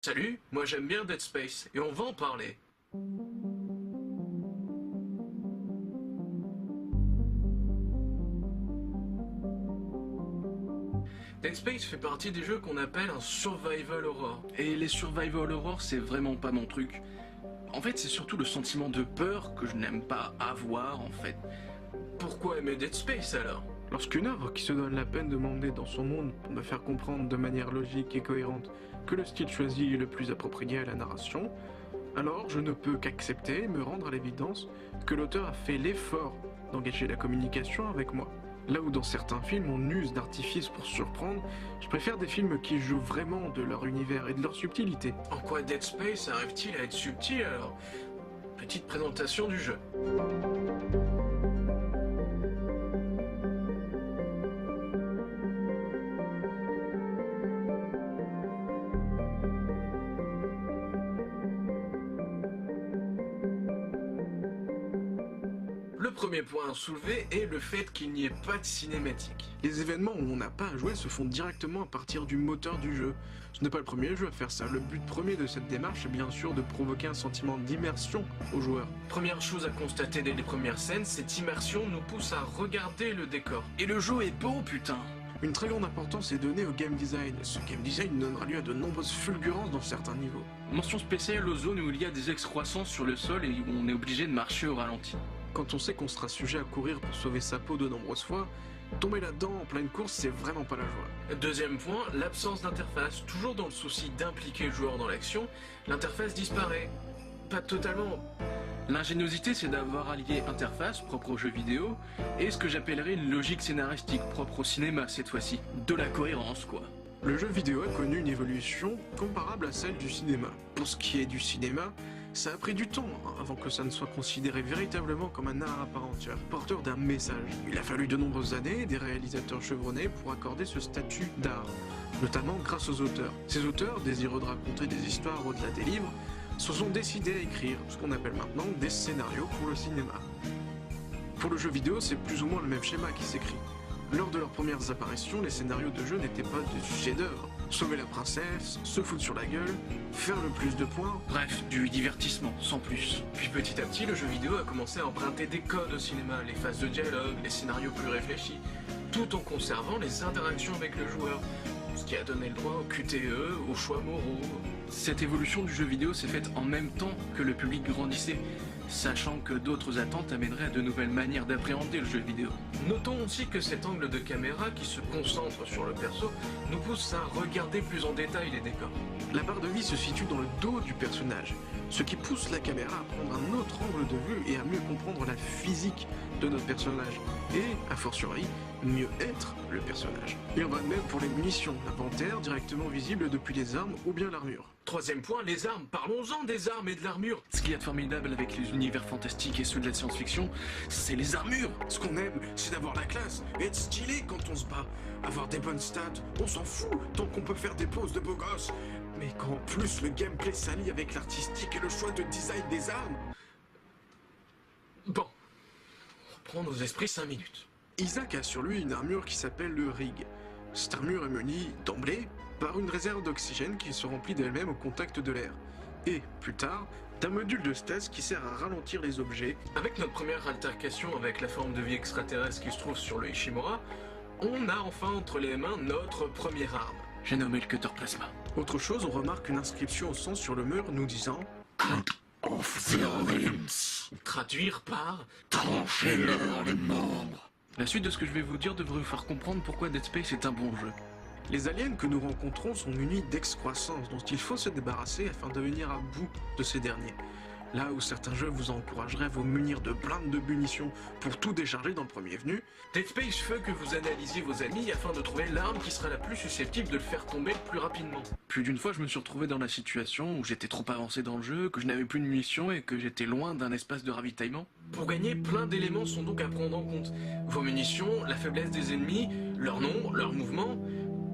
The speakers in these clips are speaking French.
Salut, moi j'aime bien Dead Space, et on va en parler. Dead Space fait partie des jeux qu'on appelle un survival horror. Et les survival horror, c'est vraiment pas mon truc. En fait, c'est surtout le sentiment de peur que je n'aime pas avoir, en fait. Pourquoi aimer Dead Space alors? Lorsqu'une œuvre qui se donne la peine de m'emmener dans son monde pour me faire comprendre de manière logique et cohérente que le style choisi est le plus approprié à la narration, alors je ne peux qu'accepter et me rendre à l'évidence que l'auteur a fait l'effort d'engager la communication avec moi. Là où dans certains films on use d'artifices pour surprendre, je préfère des films qui jouent vraiment de leur univers et de leur subtilité. En quoi Dead Space arrive-t-il à être subtil alors? Petite présentation du jeu. Le premier point à soulever est le fait qu'il n'y ait pas de cinématique. Les événements où on n'a pas à jouer se font directement à partir du moteur du jeu. Ce n'est pas le premier jeu à faire ça. Le but premier de cette démarche est bien sûr de provoquer un sentiment d'immersion aux joueurs. Première chose à constater dès les premières scènes, cette immersion nous pousse à regarder le décor. Et le jeu est beau, putain! Une très grande importance est donnée au game design. Ce game design donnera lieu à de nombreuses fulgurances dans certains niveaux. Mention spéciale aux zones où il y a des excroissances sur le sol et où on est obligé de marcher au ralenti. Quand on sait qu'on sera sujet à courir pour sauver sa peau de nombreuses fois, tomber là-dedans en pleine course, c'est vraiment pas la joie. Deuxième point, l'absence d'interface. Toujours dans le souci d'impliquer le joueur dans l'action, l'interface disparaît. Pas totalement. L'ingéniosité, c'est d'avoir allié interface, propre au jeu vidéo, et ce que j'appellerais une logique scénaristique, propre au cinéma cette fois-ci. De la cohérence, quoi. Le jeu vidéo a connu une évolution comparable à celle du cinéma. Pour ce qui est du cinéma, ça a pris du temps avant que ça ne soit considéré véritablement comme un art à part entière, porteur d'un message. Il a fallu de nombreuses années et des réalisateurs chevronnés pour accorder ce statut d'art, notamment grâce aux auteurs. Ces auteurs, désireux de raconter des histoires au-delà des livres, se sont décidés à écrire ce qu'on appelle maintenant des scénarios pour le cinéma. Pour le jeu vidéo, c'est plus ou moins le même schéma qui s'écrit. Lors de leurs premières apparitions, les scénarios de jeu n'étaient pas des chefs-d'œuvre. Sauver la princesse, se foutre sur la gueule, faire le plus de points. Bref, du divertissement, sans plus. Puis petit à petit, le jeu vidéo a commencé à emprunter des codes au cinéma, les phases de dialogue, les scénarios plus réfléchis, tout en conservant les interactions avec le joueur. Ce qui a donné le droit au QTE, aux choix moraux. Cette évolution du jeu vidéo s'est faite en même temps que le public grandissait, sachant que d'autres attentes amèneraient à de nouvelles manières d'appréhender le jeu vidéo. Notons aussi que cet angle de caméra qui se concentre sur le perso nous pousse à regarder plus en détail les décors. La barre de vie se situe dans le dos du personnage, ce qui pousse la caméra à prendre un autre angle de vue et à mieux comprendre la physique de notre personnage, et, a fortiori, mieux être le personnage. Il en va de même pour les munitions, l'inventaire directement visible depuis les armes ou bien l'armure. Troisième point, les armes. Parlons-en des armes et de l'armure. Ce qu'il y a de formidable avec les univers fantastiques et ceux de la science-fiction, c'est les armures. Ce qu'on aime, c'est d'avoir la classe, et être stylé quand on se bat. Avoir des bonnes stats, on s'en fout, tant qu'on peut faire des poses de beau gosse. Mais quand en plus le gameplay s'allie avec l'artistique et le choix de design des armes... Bon, on reprend nos esprits 5 minutes. Isaac a sur lui une armure qui s'appelle le Rig. Cette armure est munie, d'emblée, par une réserve d'oxygène qui se remplit d'elle-même au contact de l'air. Et, plus tard, d'un module de stase qui sert à ralentir les objets. Avec notre première altercation avec la forme de vie extraterrestre qui se trouve sur le Ishimura, on a enfin entre les mains notre première arme. J'ai nommé le cutter plasma. Autre chose, on remarque une inscription au sang sur le mur nous disant of violence. Traduire par Tranchez-leur les membres. La suite de ce que je vais vous dire devrait vous faire comprendre pourquoi Dead Space est un bon jeu. Les aliens que nous rencontrons sont munis d'excroissance dont il faut se débarrasser afin de venir à bout de ces derniers. Là où certains jeux vous encourageraient à vous munir de blindes de munitions pour tout décharger dans le premier venu, Dead Space veut que vous analysiez vos ennemis afin de trouver l'arme qui sera la plus susceptible de le faire tomber le plus rapidement. Plus d'une fois, je me suis retrouvé dans la situation où j'étais trop avancé dans le jeu, que je n'avais plus de munitions et que j'étais loin d'un espace de ravitaillement. Pour gagner, plein d'éléments sont donc à prendre en compte. Vos munitions, la faiblesse des ennemis, leur nom, leurs mouvements,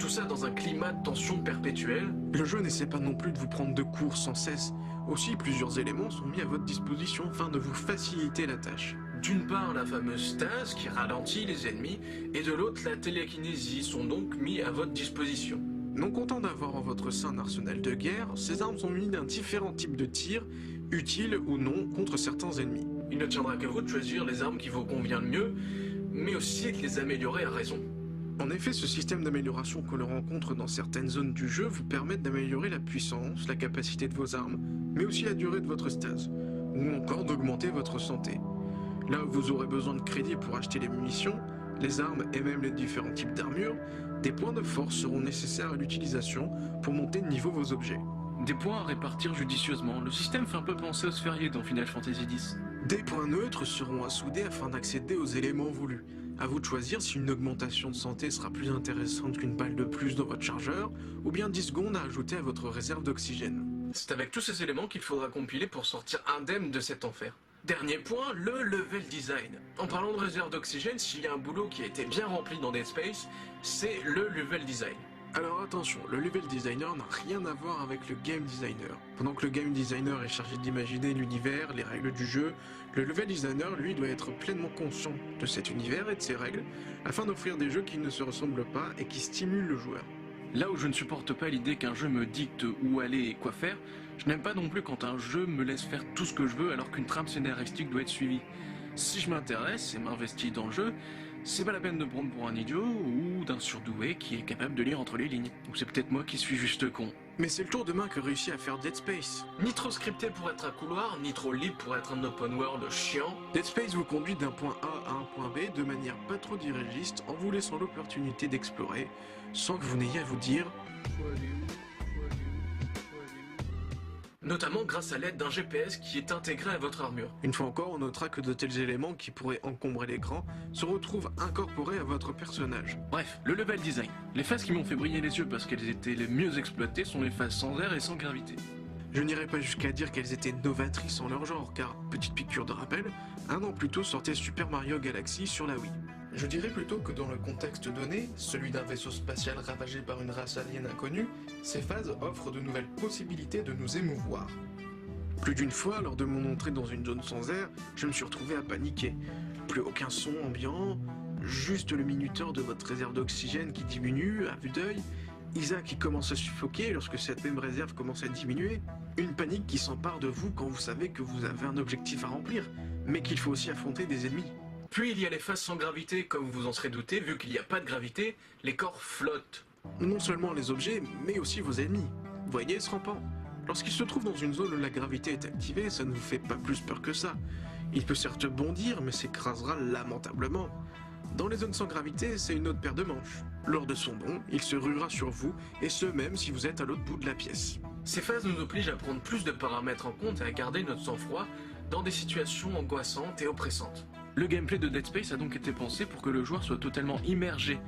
tout ça dans un climat de tension perpétuelle. Le jeu n'essaie pas non plus de vous prendre de court sans cesse. Aussi, plusieurs éléments sont mis à votre disposition afin de vous faciliter la tâche. D'une part, la fameuse stase qui ralentit les ennemis, et de l'autre, la télékinésie sont donc mis à votre disposition. Non content d'avoir en votre sein un arsenal de guerre, ces armes sont munies d'un différent type de tir, utiles ou non contre certains ennemis. Il ne tiendra qu'à vous de choisir les armes qui vous convient le mieux, mais aussi de les améliorer à raison. En effet, ce système d'amélioration que l'on rencontre dans certaines zones du jeu vous permet d'améliorer la puissance, la capacité de vos armes, mais aussi la durée de votre stase, ou encore d'augmenter votre santé. Là où vous aurez besoin de crédit pour acheter les munitions, les armes et même les différents types d'armures, des points de force seront nécessaires à l'utilisation pour monter de niveau vos objets. Des points à répartir judicieusement, le système fait un peu penser aux sphériés dans Final Fantasy X. Des points neutres seront à souder afin d'accéder aux éléments voulus. À vous de choisir si une augmentation de santé sera plus intéressante qu'une balle de plus dans votre chargeur, ou bien 10 secondes à ajouter à votre réserve d'oxygène. C'est avec tous ces éléments qu'il faudra compiler pour sortir indemne de cet enfer. Dernier point, le level design. En parlant de réserve d'oxygène, s'il y a un boulot qui a été bien rempli dans Dead Space, c'est le level design. Alors attention, le level designer n'a rien à voir avec le game designer. Pendant que le game designer est chargé d'imaginer l'univers, les règles du jeu, le level designer, lui, doit être pleinement conscient de cet univers et de ses règles, afin d'offrir des jeux qui ne se ressemblent pas et qui stimulent le joueur. Là où je ne supporte pas l'idée qu'un jeu me dicte où aller et quoi faire, je n'aime pas non plus quand un jeu me laisse faire tout ce que je veux alors qu'une trame scénaristique doit être suivie. Si je m'intéresse et m'investis dans le jeu, c'est pas la peine de me prendre pour un idiot ou d'un surdoué qui est capable de lire entre les lignes. Ou c'est peut-être moi qui suis juste con. Mais c'est le tour de main que réussit à faire Dead Space. Ni trop scripté pour être un couloir, ni trop libre pour être un open world chiant. Dead Space vous conduit d'un point A à un point B de manière pas trop dirigiste en vous laissant l'opportunité d'explorer sans que vous n'ayez à vous dire Notamment grâce à l'aide d'un GPS qui est intégré à votre armure. Une fois encore, on notera que de tels éléments qui pourraient encombrer l'écran se retrouvent incorporés à votre personnage. Bref, le level design. Les phases qui m'ont fait briller les yeux parce qu'elles étaient les mieux exploitées sont les phases sans air et sans gravité. Je n'irai pas jusqu'à dire qu'elles étaient novatrices en leur genre, car, petite piqûre de rappel, un an plus tôt sortait Super Mario Galaxy sur la Wii. Je dirais plutôt que dans le contexte donné, celui d'un vaisseau spatial ravagé par une race alien inconnue, ces phases offrent de nouvelles possibilités de nous émouvoir. Plus d'une fois, lors de mon entrée dans une zone sans air, je me suis retrouvé à paniquer. Plus aucun son ambiant, juste le minuteur de votre réserve d'oxygène qui diminue à vue d'œil, Isaac qui commence à suffoquer lorsque cette même réserve commence à diminuer, une panique qui s'empare de vous quand vous savez que vous avez un objectif à remplir, mais qu'il faut aussi affronter des ennemis. Puis il y a les phases sans gravité, comme vous en serez douté, vu qu'il n'y a pas de gravité, les corps flottent. Non seulement les objets, mais aussi vos ennemis. Voyez ce rampant. Lorsqu'il se trouve dans une zone où la gravité est activée, ça ne vous fait pas plus peur que ça. Il peut certes bondir, mais s'écrasera lamentablement. Dans les zones sans gravité, c'est une autre paire de manches. Lors de son bond, il se ruera sur vous, et ce même si vous êtes à l'autre bout de la pièce. Ces phases nous obligent à prendre plus de paramètres en compte et à garder notre sang-froid dans des situations angoissantes et oppressantes. Le gameplay de Dead Space a donc été pensé pour que le joueur soit totalement immergé.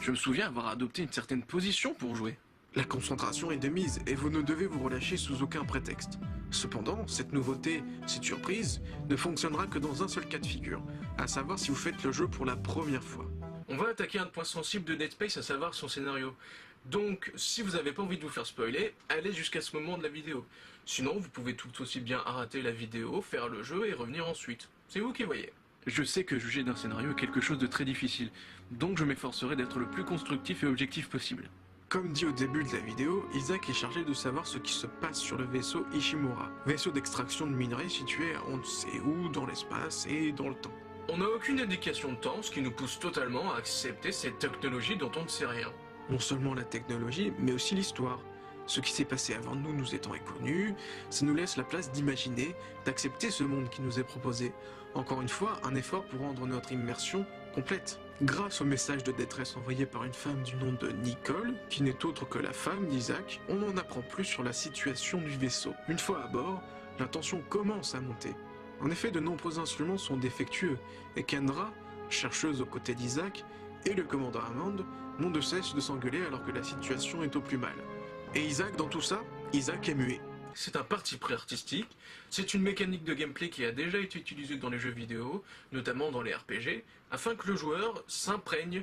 Je me souviens avoir adopté une certaine position pour jouer. La concentration est de mise et vous ne devez vous relâcher sous aucun prétexte. Cependant, cette nouveauté, cette surprise, ne fonctionnera que dans un seul cas de figure, à savoir si vous faites le jeu pour la première fois. On va attaquer un point sensible de Dead Space, à savoir son scénario. Donc, si vous n'avez pas envie de vous faire spoiler, allez jusqu'à ce moment de la vidéo. Sinon, vous pouvez tout aussi bien arrêter la vidéo, faire le jeu et revenir ensuite. C'est vous qui voyez. Je sais que juger d'un scénario est quelque chose de très difficile, donc je m'efforcerai d'être le plus constructif et objectif possible. Comme dit au début de la vidéo, Isaac est chargé de savoir ce qui se passe sur le vaisseau Ishimura, vaisseau d'extraction de minerais situé à on ne sait où dans l'espace et dans le temps. On n'a aucune indication de temps, ce qui nous pousse totalement à accepter cette technologie dont on ne sait rien. Non seulement la technologie, mais aussi l'histoire. Ce qui s'est passé avant nous étant inconnu, ça nous laisse la place d'imaginer, d'accepter ce monde qui nous est proposé. Encore une fois, un effort pour rendre notre immersion complète. Grâce au message de détresse envoyé par une femme du nom de Nicole, qui n'est autre que la femme d'Isaac, on en apprend plus sur la situation du vaisseau. Une fois à bord, la tension commence à monter. En effet, de nombreux instruments sont défectueux, et Kendra, chercheuse aux côtés d'Isaac, et le commandant Hammond n'ont de cesse de s'engueuler alors que la situation est au plus mal. Et Isaac, dans tout ça, Isaac est muet. C'est un parti pris artistique, c'est une mécanique de gameplay qui a déjà été utilisée dans les jeux vidéo, notamment dans les RPG, afin que le joueur s'imprègne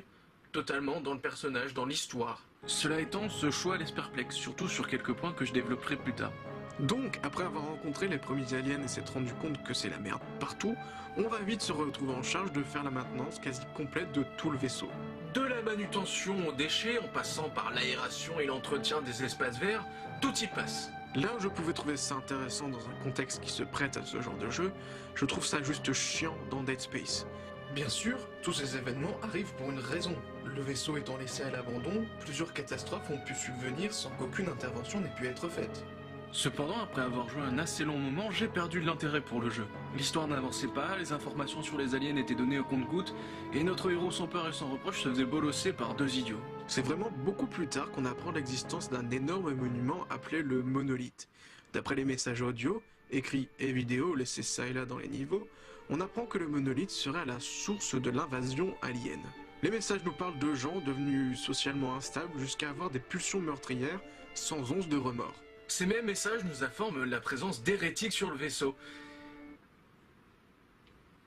totalement dans le personnage, dans l'histoire. Cela étant, ce choix laisse perplexe, surtout sur quelques points que je développerai plus tard. Donc, après avoir rencontré les premiers aliens et s'être rendu compte que c'est la merde partout, on va vite se retrouver en charge de faire la maintenance quasi complète de tout le vaisseau. De la manutention aux déchets, en passant par l'aération et l'entretien des espaces verts, tout y passe. Là où je pouvais trouver ça intéressant dans un contexte qui se prête à ce genre de jeu, je trouve ça juste chiant dans Dead Space. Bien sûr, tous ces événements arrivent pour une raison. Le vaisseau étant laissé à l'abandon, plusieurs catastrophes ont pu subvenir sans qu'aucune intervention n'ait pu être faite. Cependant, après avoir joué un assez long moment, j'ai perdu de l'intérêt pour le jeu. L'histoire n'avançait pas, les informations sur les aliens étaient données au compte-gouttes, et notre héros sans peur et sans reproche se faisait bolosser par deux idiots. C'est vraiment beaucoup plus tard qu'on apprend l'existence d'un énorme monument appelé le monolithe. D'après les messages audio, écrits et vidéos laissés ça et là dans les niveaux, on apprend que le monolithe serait à la source de l'invasion alien. Les messages nous parlent de gens devenus socialement instables jusqu'à avoir des pulsions meurtrières sans once de remords. Ces mêmes messages nous informent la présence d'hérétiques sur le vaisseau.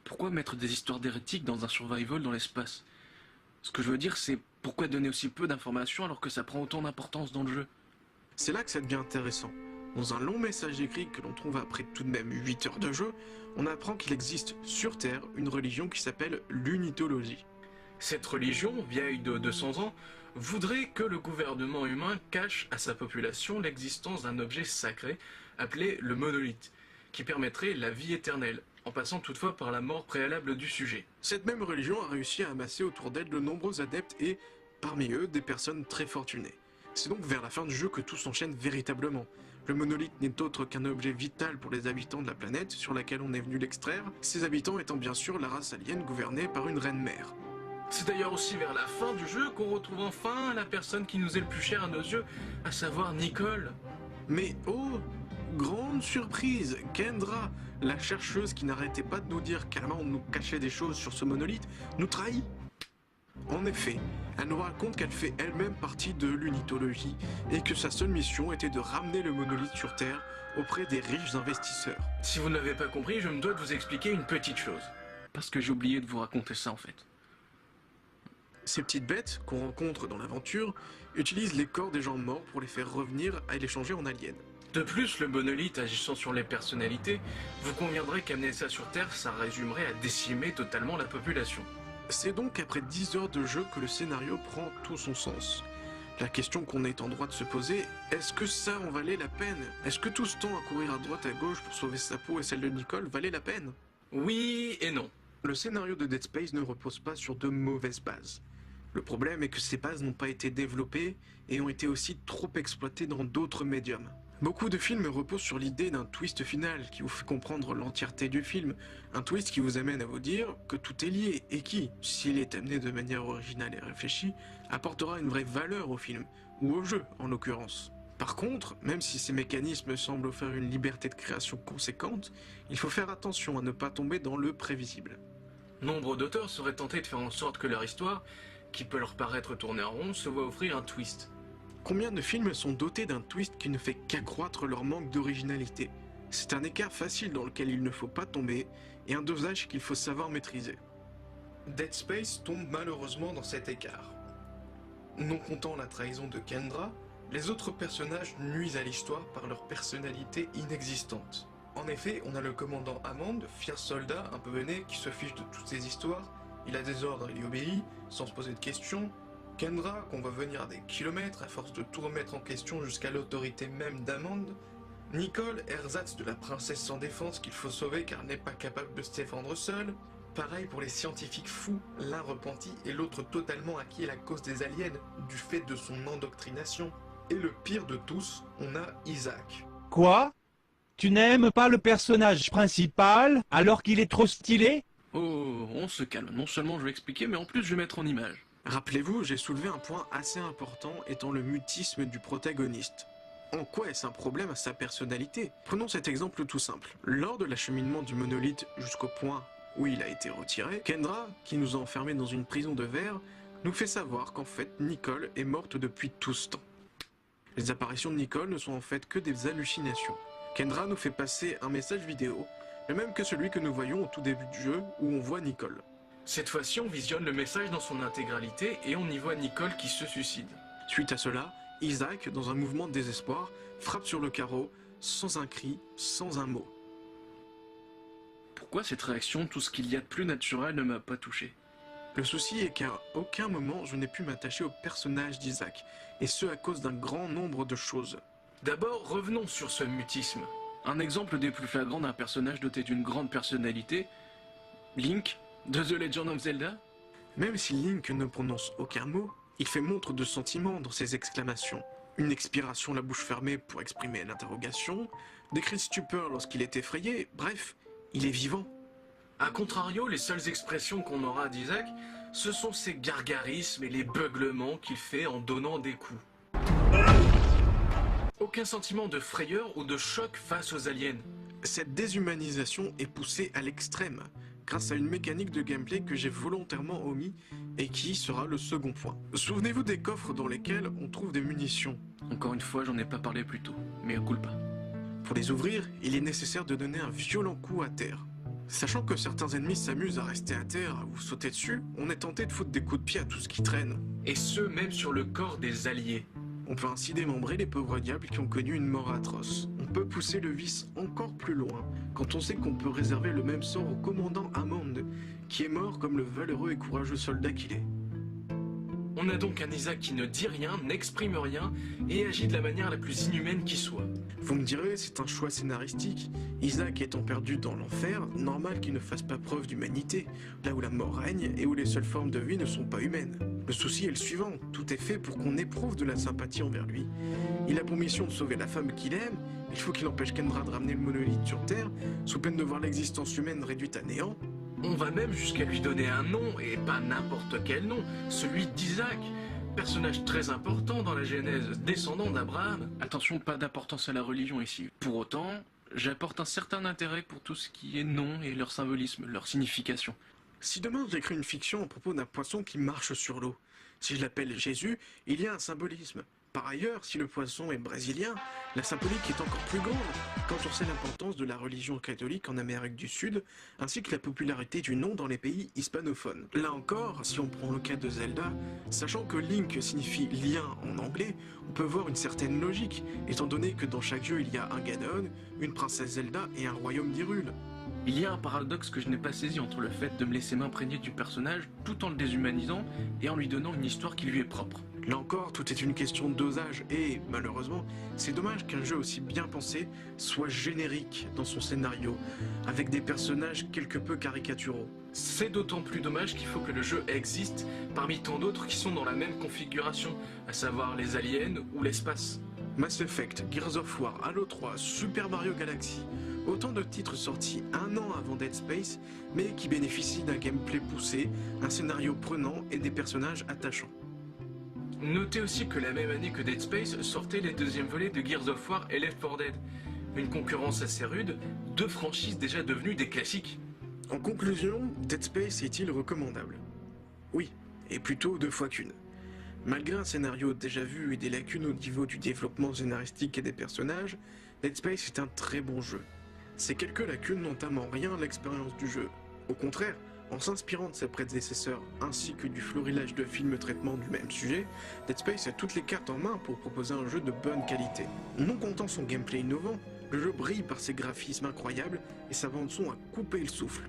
Pourquoi mettre des histoires d'hérétiques dans un survival dans l'espace? Ce que je veux dire, c'est pourquoi donner aussi peu d'informations alors que ça prend autant d'importance dans le jeu? C'est là que ça devient intéressant. Dans un long message écrit que l'on trouve après tout de même 8 heures de jeu, on apprend qu'il existe sur Terre une religion qui s'appelle l'unitologie. Cette religion, vieille de 200 ans, voudrait que le gouvernement humain cache à sa population l'existence d'un objet sacré appelé le monolithe, qui permettrait la vie éternelle, en passant toutefois par la mort préalable du sujet. Cette même religion a réussi à amasser autour d'elle de nombreux adeptes et, parmi eux, des personnes très fortunées. C'est donc vers la fin du jeu que tout s'enchaîne véritablement. Le monolithe n'est autre qu'un objet vital pour les habitants de la planète sur laquelle on est venu l'extraire, ces habitants étant bien sûr la race alien gouvernée par une reine-mère. C'est d'ailleurs aussi vers la fin du jeu qu'on retrouve enfin la personne qui nous est le plus chère à nos yeux, à savoir Nicole. Mais oh, grande surprise, Kendra, la chercheuse qui n'arrêtait pas de nous dire qu'Amand nous cachait des choses sur ce monolithe, nous trahit. En effet, elle nous raconte qu'elle fait elle-même partie de l'unitologie et que sa seule mission était de ramener le monolithe sur Terre auprès des riches investisseurs. Si vous ne l'avez pas compris, je me dois de vous expliquer une petite chose. Parce que j'ai oublié de vous raconter ça en fait. Ces petites bêtes qu'on rencontre dans l'aventure utilisent les corps des gens morts pour les faire revenir et les changer en aliens. De plus, le monolithe agissant sur les personnalités, vous conviendrez qu'amener ça sur Terre, ça résumerait à décimer totalement la population. C'est donc après 10 heures de jeu que le scénario prend tout son sens. La question qu'on est en droit de se poser, est-ce que ça en valait la peine? Est-ce que tout ce temps à courir à droite à gauche pour sauver sa peau et celle de Nicole valait la peine? Oui et non. Le scénario de Dead Space ne repose pas sur de mauvaises bases. Le problème est que ces bases n'ont pas été développées et ont été aussi trop exploitées dans d'autres médiums. Beaucoup de films reposent sur l'idée d'un twist final qui vous fait comprendre l'entièreté du film, un twist qui vous amène à vous dire que tout est lié et qui, s'il est amené de manière originale et réfléchie, apportera une vraie valeur au film, ou au jeu en l'occurrence. Par contre, même si ces mécanismes semblent offrir une liberté de création conséquente, il faut faire attention à ne pas tomber dans le prévisible. Nombre d'auteurs seraient tentés de faire en sorte que leur histoire, qui peut leur paraître tourner en rond, se voit offrir un twist. Combien de films sont dotés d'un twist qui ne fait qu'accroître leur manque d'originalité? C'est un écart facile dans lequel il ne faut pas tomber et un dosage qu'il faut savoir maîtriser. Dead Space tombe malheureusement dans cet écart. Non comptant la trahison de Kendra, les autres personnages nuisent à l'histoire par leur personnalité inexistante. En effet, on a le commandant Hammond, fier soldat un peu veiné qui se fiche de toutes ces histoires, il a des ordres, il y obéit, sans se poser de questions. Kendra, qu'on va venir à des kilomètres à force de tout remettre en question jusqu'à l'autorité même d'Hammond. Nicole, ersatz de la princesse sans défense qu'il faut sauver car elle n'est pas capable de se défendre seule. Pareil pour les scientifiques fous, l'un repenti et l'autre totalement acquis à la cause des aliens, du fait de son endoctrination. Et le pire de tous, on a Isaac. Quoi? Tu n'aimes pas le personnage principal alors qu'il est trop stylé? Oh, on se calme. Non seulement je vais expliquer, mais en plus je vais mettre en image. Rappelez-vous, j'ai soulevé un point assez important étant le mutisme du protagoniste. En quoi est-ce un problème à sa personnalité? Prenons cet exemple tout simple. Lors de l'acheminement du monolithe jusqu'au point où il a été retiré, Kendra, qui nous a enfermés dans une prison de verre, nous fait savoir qu'en fait Nicole est morte depuis tout ce temps. Les apparitions de Nicole ne sont en fait que des hallucinations. Kendra nous fait passer un message vidéo, le même que celui que nous voyons au tout début du jeu où on voit Nicole. Cette fois-ci, on visionne le message dans son intégralité et on y voit Nicole qui se suicide. Suite à cela, Isaac, dans un mouvement de désespoir, frappe sur le carreau, sans un cri, sans un mot. Pourquoi cette réaction, tout ce qu'il y a de plus naturel, ne m'a pas touché? Le souci est qu'à aucun moment je n'ai pu m'attacher au personnage d'Isaac, et ce à cause d'un grand nombre de choses. D'abord, revenons sur ce mutisme. Un exemple des plus flagrants d'un personnage doté d'une grande personnalité, Link, de The Legend of Zelda. Même si Link ne prononce aucun mot, il fait montre de sentiments dans ses exclamations. Une expiration la bouche fermée pour exprimer l'interrogation, des cris de stupeur lorsqu'il est effrayé, bref, il est vivant. A contrario, les seules expressions qu'on aura d'Isaac, ce sont ses gargarismes et les beuglements qu'il fait en donnant des coups. Aucun sentiment de frayeur ou de choc face aux aliens. Cette déshumanisation est poussée à l'extrême, grâce à une mécanique de gameplay que j'ai volontairement omis et qui sera le second point. Souvenez-vous des coffres dans lesquels on trouve des munitions. Encore une fois, j'en ai pas parlé plus tôt, mais culpa. Pour les ouvrir, il est nécessaire de donner un violent coup à terre. Sachant que certains ennemis s'amusent à rester à terre ou sauter dessus, on est tenté de foutre des coups de pied à tout ce qui traîne. Et ce, même sur le corps des alliés. On peut ainsi démembrer les pauvres diables qui ont connu une mort atroce. On peut pousser le vice encore plus loin, quand on sait qu'on peut réserver le même sort au commandant Hammond, qui est mort comme le valeureux et courageux soldat qu'il est. On a donc un Isaac qui ne dit rien, n'exprime rien, et agit de la manière la plus inhumaine qui soit. Vous me direz, c'est un choix scénaristique. Isaac étant perdu dans l'enfer, normal qu'il ne fasse pas preuve d'humanité, là où la mort règne et où les seules formes de vie ne sont pas humaines. Le souci est le suivant, tout est fait pour qu'on éprouve de la sympathie envers lui. Il a pour mission de sauver la femme qu'il aime, il faut qu'il empêche Kendra de ramener le monolithe sur Terre, sous peine de voir l'existence humaine réduite à néant. On va même jusqu'à lui donner un nom, et pas n'importe quel nom, celui d'Isaac. Personnage très important dans la Genèse, descendant d'Abraham. Attention, pas d'importance à la religion ici. Pour autant, j'apporte un certain intérêt pour tout ce qui est nom et leur symbolisme, leur signification. Si demain j'écris une fiction à propos d'un poisson qui marche sur l'eau, si je l'appelle Jésus, il y a un symbolisme. Par ailleurs, si le poisson est brésilien, la symbolique est encore plus grande quand on sait l'importance de la religion catholique en Amérique du Sud, ainsi que la popularité du nom dans les pays hispanophones. Là encore, si on prend le cas de Zelda, sachant que Link signifie lien en anglais, on peut voir une certaine logique, étant donné que dans chaque jeu il y a un Ganon, une princesse Zelda et un royaume d'Hyrule. Il y a un paradoxe que je n'ai pas saisi entre le fait de me laisser m'imprégner du personnage tout en le déshumanisant et en lui donnant une histoire qui lui est propre. Là encore, tout est une question de dosage et, malheureusement, c'est dommage qu'un jeu aussi bien pensé soit générique dans son scénario, avec des personnages quelque peu caricaturaux. C'est d'autant plus dommage qu'il faut que le jeu existe parmi tant d'autres qui sont dans la même configuration, à savoir les aliens ou l'espace. Mass Effect, Gears of War, Halo 3, Super Mario Galaxy, autant de titres sortis un an avant Dead Space, mais qui bénéficient d'un gameplay poussé, un scénario prenant et des personnages attachants. Notez aussi que la même année que Dead Space sortaient les deuxièmes volets de Gears of War et Left 4 Dead. Une concurrence assez rude, deux franchises déjà devenues des classiques. En conclusion, Dead Space est-il recommandable? Oui, et plutôt 2 fois qu'une. Malgré un scénario déjà vu et des lacunes au niveau du développement scénaristique et des personnages, Dead Space est un très bon jeu. Ces quelques lacunes n'entament en rien l'expérience du jeu. Au contraire, en s'inspirant de ses prédécesseurs ainsi que du florilège de films traitant du même sujet, Dead Space a toutes les cartes en main pour proposer un jeu de bonne qualité. Non content son gameplay innovant, le jeu brille par ses graphismes incroyables et sa bande-son à couper le souffle.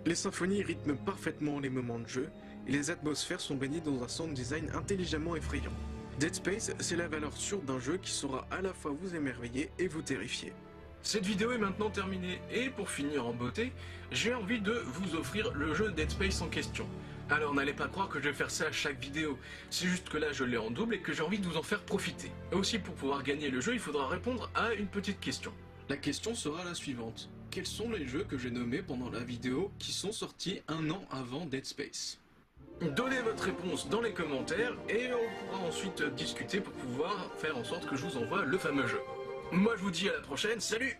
Les symphonies rythment parfaitement les moments de jeu et les atmosphères sont baignées dans un sound design intelligemment effrayant. Dead Space, c'est la valeur sûre d'un jeu qui saura à la fois vous émerveiller et vous terrifier. Cette vidéo est maintenant terminée et pour finir en beauté, j'ai envie de vous offrir le jeu Dead Space en question. Alors n'allez pas croire que je vais faire ça à chaque vidéo, c'est juste que là je l'ai en double et que j'ai envie de vous en faire profiter. Et aussi pour pouvoir gagner le jeu, il faudra répondre à une petite question. La question sera la suivante. Quels sont les jeux que j'ai nommés pendant la vidéo qui sont sortis un an avant Dead Space? Donnez votre réponse dans les commentaires et on pourra ensuite discuter pour pouvoir faire en sorte que je vous envoie le fameux jeu. Moi je vous dis à la prochaine, salut!